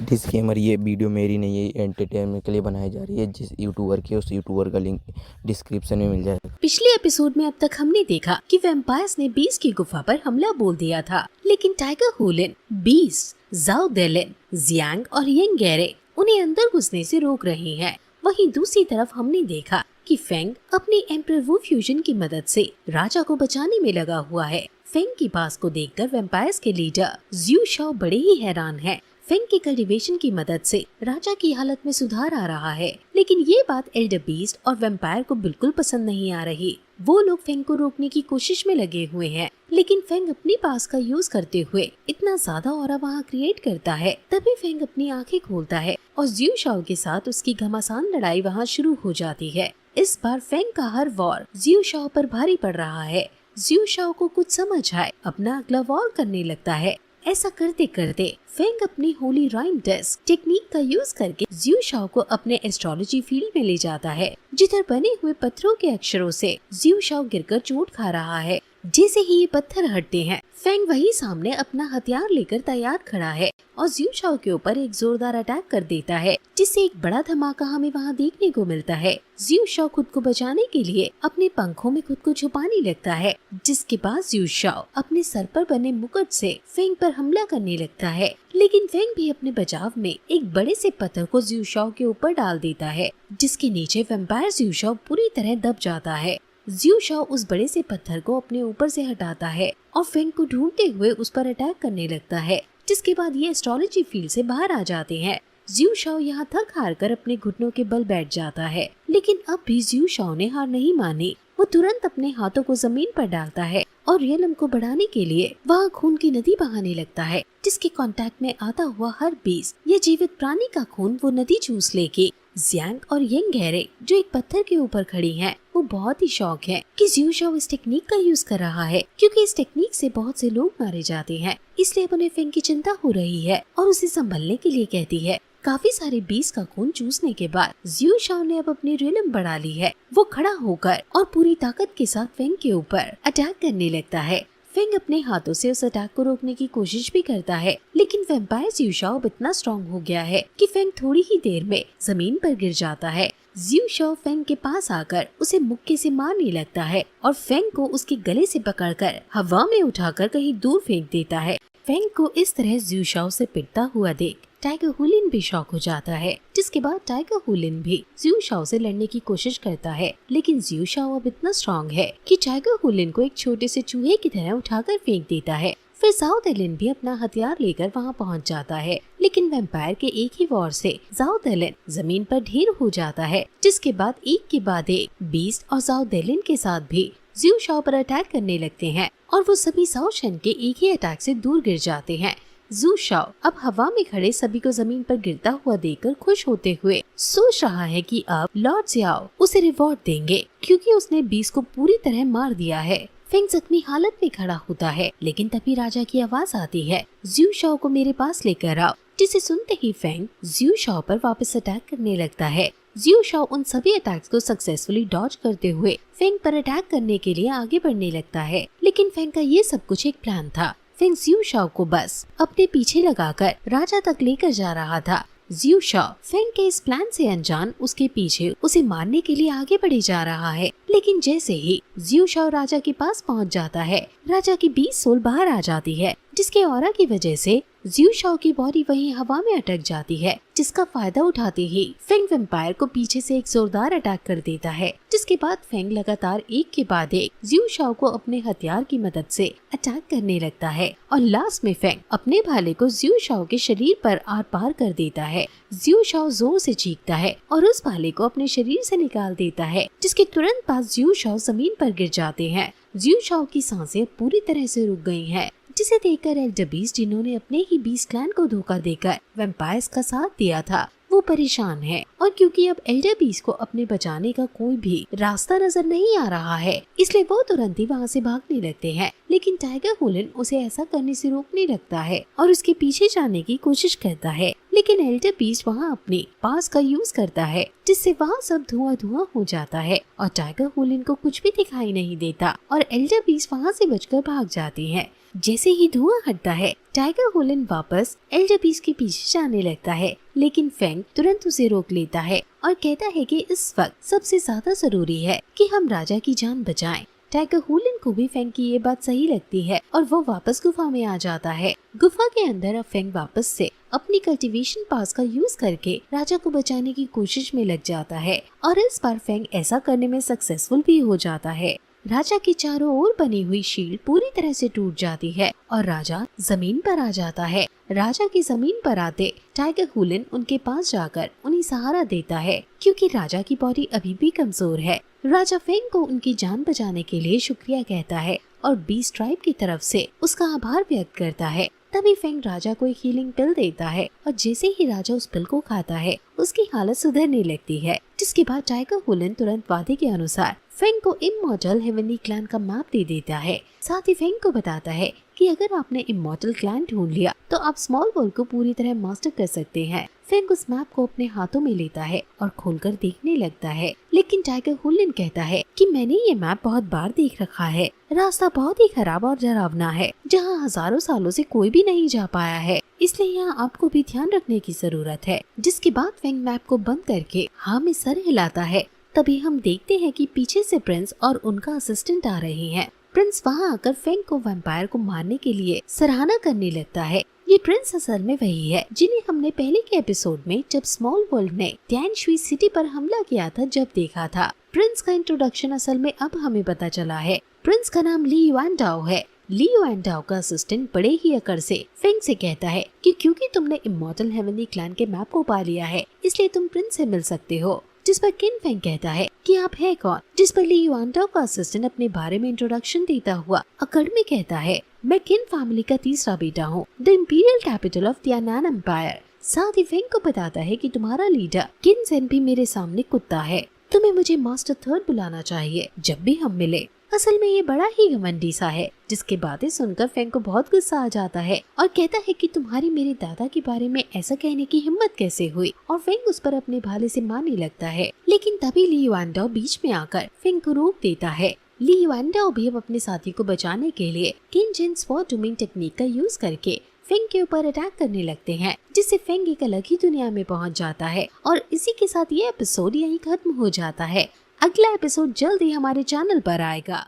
Disclaimer, ये video मेरी नहीं है, एंटरटेनमेंट के लिए बनाई जा रही है। जिस यूट्यूबर की उस यूट्यूबर का लिंक डिस्क्रिप्शन में मिल जाएगा। पिछले एपिसोड में अब तक हमने देखा कि वैम्पायर्स ने बीस की गुफा पर हमला बोल दिया था, लेकिन टाइगर हुलिन, बीस, जाओ देलिन, जियांग और यंग गैरे उन्हें अंदर घुसने से रोक रहे हैं। वहीं दूसरी तरफ हमने देखा कि फेंग अपनी एम्परर वू फ्यूजन की मदद से राजा को बचाने में लगा हुआ है। फेंग की पास को देखकर वैम्पायर्स के लीडर ज्यू शाओ बड़े ही हैरान हैं। फेंग के कल्टीवेशन की मदद से राजा की हालत में सुधार आ रहा है, लेकिन ये बात एल्डर बीस्ट और वैम्पायर को बिल्कुल पसंद नहीं आ रही। वो लोग फेंग को रोकने की कोशिश में लगे हुए हैं, लेकिन फेंग अपनी पास का यूज करते हुए इतना ज्यादा ऑरा वहाँ क्रिएट करता है। तभी फेंग अपनी आंखें खोलता है और ज्यू शाओ के साथ उसकी घमासान लड़ाई वहाँ शुरू हो जाती है। इस बार फेंग का हर वॉर ज्यू शाओ पर भारी पड़ रहा है। ज्यू शाओ को कुछ समझ आए, अपना अगला वॉर करने लगता है। ऐसा करते करते फेंग अपनी होली राइम डेस्क टेक्निक का यूज करके ज्यू शाओ को अपने एस्ट्रोलॉजी फील्ड में ले जाता है, जिधर बने हुए पत्थरों के अक्षरों से ज्यू शाओ गिरकर चोट खा रहा है। जैसे ही ये पत्थर हटते हैं, फेंग वही सामने अपना हथियार लेकर तैयार खड़ा है और ज्यू शाओ के ऊपर एक जोरदार अटैक कर देता है, जिससे एक बड़ा धमाका हमें वहाँ देखने को मिलता है। ज्यू शाओ खुद को बचाने के लिए अपने पंखों में खुद को छुपाने लगता है, जिसके बाद ज्यू शाओ अपने सर पर बने मुकुट से फेंग पर हमला करने लगता है। लेकिन फेंग भी अपने बचाव में एक बड़े से पत्थर को ज्यू शाओ के ऊपर डाल देता है, जिसके नीचे वैम्पायर ज्यू शाओ पूरी तरह दब जाता है। ज्यू शाओ उस बड़े से पत्थर को अपने ऊपर से हटाता है और फेंग को ढूंढते हुए उस पर अटैक करने लगता है, जिसके बाद ये एस्ट्रोलॉजी फील्ड से बाहर आ जाते हैं। ज्यू शाओ यहाँ थक हार कर अपने घुटनों के बल बैठ जाता है, लेकिन अब भी ज्यू शाओ ने हार नहीं मानी। वो तुरंत अपने हाथों को जमीन पर डालता है और रियलम को बढ़ाने के लिए वहाँ खून की नदी बहाने लगता है, जिसके कांटेक्ट में आता हुआ हर बीस्ट या जीवित प्राणी का खून वो नदी चूस लेगी। जियांग और यंग गैरे जो एक पत्थर के ऊपर खड़ी हैं, वो बहुत ही शौक है कि ज्यू शाओ इस टेक्निक का यूज कर रहा है, क्योंकि इस टेक्निक से बहुत से लोग मारे जाते हैं। इसलिए अब उन्हें फेंग की चिंता हो रही है और उसे संभलने के लिए कहती है। काफी सारे बीस का खून चूसने के बाद ज्यू शाओ ने अब अपनी रियलम बढ़ा ली है। वो खड़ा होकर और पूरी ताकत के साथ फेंग के ऊपर अटैक करने लगता है। फेंग अपने हाथों से उस अटैक को रोकने की कोशिश भी करता है, लेकिन वैम्पायर ज्यू शाओ इतना स्ट्रॉन्ग हो गया है कि फेंग थोड़ी ही देर में जमीन पर गिर जाता है। ज्यू शाओ फेंग के पास आकर उसे मुक्के से मारने लगता है और फेंग को उसके गले से पकड़कर हवा में उठाकर कहीं दूर फेंक देता है। फेंग को इस तरह ज्यू शाओ से पिटता हुआ देख टाइगर हुलिन भी शॉक हो जाता है, जिसके बाद टाइगर हुलिन भी ज्यू शाओ से लड़ने की कोशिश करता है, लेकिन ज्यू शाओ अब इतना स्ट्रॉन्ग है कि टाइगर हुलिन को एक छोटे से चूहे की तरह उठाकर फेंक देता है। फिर जाओ देलिन भी अपना हथियार लेकर वहाँ पहुँच जाता है, लेकिन वैम्पायर के एक ही वॉर से जाओ देलिन जमीन पर ढेर हो जाता है, जिसके बाद एक के बाद एक बीस्ट और जाओ देलिन के साथ भी ज्यू शाओ पर अटैक करने लगते हैं और वो सभी जाओ शन के एक ही अटैक से दूर गिर जाते हैं। ज्यू शाओ अब हवा में खड़े सभी को जमीन पर गिरता हुआ देखकर खुश होते हुए सोच रहा है कि अब लॉर्ड जियाओ उसे रिवॉर्ड देंगे, क्योंकि उसने बीस को पूरी तरह मार दिया है। फेंग जख्मी हालत में खड़ा होता है, लेकिन तभी राजा की आवाज आती है, ज्यू शाओ को मेरे पास लेकर आओ। जिसे सुनते ही फेंग ज्यू शाओ पर वापस अटैक करने लगता है। ज्यू शाओ उन सभी अटैक्स को सक्सेसफुली डॉज करते हुए फेंग पर अटैक करने के लिए आगे बढ़ने लगता है, लेकिन फेंग का ये सब कुछ एक प्लान था। फेंग ज्यू शाओ को बस अपने पीछे लगाकर राजा तक लेकर जा रहा था। ज्यू शाओ फेंग के इस प्लान से अनजान उसके पीछे उसे मारने के लिए आगे बढ़े जा रहा है, लेकिन जैसे ही ज्यू शाओ राजा के पास पहुंच जाता है, राजा की 20 सोल बाहर आ जाती है, जिसके ऑरा की वजह से ज्यू शाओ की बॉडी वहीं हवा में अटक जाती है, जिसका फायदा उठाते ही फेंग वैम्पायर को पीछे से एक जोरदार अटैक कर देता है, जिसके बाद फेंग लगातार एक के बाद एक ज्यू शाओ को अपने हथियार की मदद से अटैक करने लगता है और लास्ट में फेंग अपने भाले को ज्यू शाओ के शरीर पर आर पार कर देता है। ज्यू शाओ जोर से चीखता है और उस भाले को अपने शरीर से निकाल देता है, जिसके तुरंत बाद ज्यू शाओ जमीन पर गिर जाते हैं। ज्यू शाओ की सांसें पूरी तरह से रुक गई हैं, जिसे देखकर एल्डर बीस्ट, जिन्होंने अपने ही बीस्ट क्लैन को धोखा देकर वैम्पायर्स का साथ दिया था, वो परेशान है। और क्योंकि अब एल्डर बीस्ट को अपने बचाने का कोई भी रास्ता नजर नहीं आ रहा है, इसलिए वो तुरंत ही वहाँ से भागने लगते हैं, लेकिन टाइगर हुलिन उसे ऐसा करने से रोकने लगता है और उसके पीछे जाने की कोशिश करता है, लेकिन एल्डर बीस्ट वहाँ अपने पास का यूज करता है, जिससे वहाँ सब धुआं धुआं हो जाता है और टाइगर हुलिन को कुछ भी दिखाई नहीं देता और एल्डर बीस्ट वहाँ से बचकर भाग जाते हैं। जैसे ही धुआं हटता है, टाइगर हुलिन वापस एल्डर बीस्ट के पीछे जाने लगता है, लेकिन फेंग तुरंत उसे रोक लेता है और कहता है कि इस वक्त सबसे ज्यादा जरूरी है कि हम राजा की जान बचाएं। टाइगर हुलिन को भी फेंग की ये बात सही लगती है और वो वापस गुफा में आ जाता है। गुफा के अंदर अब फेंग वापस से अपनी कल्टीवेशन पास का यूज करके राजा को बचाने की कोशिश में लग जाता है और इस बार फेंग ऐसा करने में सक्सेसफुल भी हो जाता है। राजा की चारों ओर बनी हुई शील्ड पूरी तरह से टूट जाती है और राजा जमीन पर आ जाता है। राजा की जमीन पर आते टाइगर हुलिन उनके पास जाकर उन्हें सहारा देता है, क्योंकि राजा की बॉडी अभी भी कमजोर है। राजा फेंग को उनकी जान बचाने के लिए शुक्रिया कहता है और बीस्ट ट्राइब की तरफ से उसका आभार व्यक्त करता है। तभी फेंग राजा को एक हीलिंग पिल देता है और जैसे ही राजा उस पिल को खाता है उसकी हालत सुधरने लगती है, जिसके बाद टाइगर हुलिन तुरंत वादे के अनुसार फेंग को इमॉर्टल हेवनली क्लैन का मैप दे देता है। साथ ही फेंग को बताता है कि अगर आपने इमॉर्टल क्लैन ढूंढ लिया तो आप स्मॉल वर्ल्ड को पूरी तरह मास्टर कर सकते हैं। फेंग उस मैप को अपने हाथों में लेता है और खोलकर देखने लगता है, लेकिन टाइगर हुलिन कहता है कि मैंने ये मैप बहुत बार देख रखा है। रास्ता बहुत ही खराब और डरावना है, जहाँ हजारों सालों से कोई भी नहीं जा पाया है, इसलिए यहाँ आपको भी ध्यान रखने की जरूरत है। जिसके बाद फेंग मैप को बंद करके हाँ में सर हिलाता है। तभी हम देखते हैं कि पीछे से प्रिंस और उनका असिस्टेंट आ रहे हैं। प्रिंस वहाँ आकर फेंग को वैम्पायर को मारने के लिए सराहना करने लगता है। ये प्रिंस असल में वही है जिन्हें हमने पहले के एपिसोड में जब स्मॉल वर्ल्ड ने तियानशुई सिटी पर हमला किया था जब देखा था। प्रिंस का इंट्रोडक्शन असल में अब हमें पता चला है। प्रिंस का नाम ली युआनडाओ है। ली युआनडाओ का असिस्टेंट बड़े ही अकड़ से फेंग से कहता है कि क्योंकि तुमने इमॉर्टल हेवनली क्लैन के मैप को पा लिया है, इसलिए तुम प्रिंस से मिल सकते हो। जिस पर किन फेंग कहता है कि आप है कौन, जिस पर ली युआनडाओ का असिस्टेंट अपने बारे में इंट्रोडक्शन देता हुआ अकड़ में कहता है मैं किन फैमिली का तीसरा बेटा हूँ, द इंपीरियल कैपिटल ऑफ तियानान एम्पायर। साथ ही फेंग को बताता है कि तुम्हारा लीडर किन सेन भी मेरे सामने कुत्ता है, तुम्हें मुझे मास्टर थर्ड बुलाना चाहिए जब भी हम मिले। असल में ये बड़ा ही घमंडी सा है, जिसके बातें सुनकर फेंग को बहुत गुस्सा आ जाता है और कहता है कि तुम्हारी मेरे दादा के बारे में ऐसा कहने की हिम्मत कैसे हुई, और फेंग उस पर अपने भाले से मारने लगता है। लेकिन तभी ली युआनडाओ बीच में आकर फेंग को रोक देता है। ली युआनडाओ भी अब अपने साथी को बचाने के लिए किन जिन स्पॉट डूमिंग टेक्निक का यूज करके फेंग के ऊपर अटैक करने लगते हैं, जिससे फेंग एक अलग ही दुनिया में पहुंच जाता है। और इसी के साथ ये एपिसोड यहीं खत्म हो जाता है। अगला एपिसोड जल्द ही हमारे चैनल पर आएगा।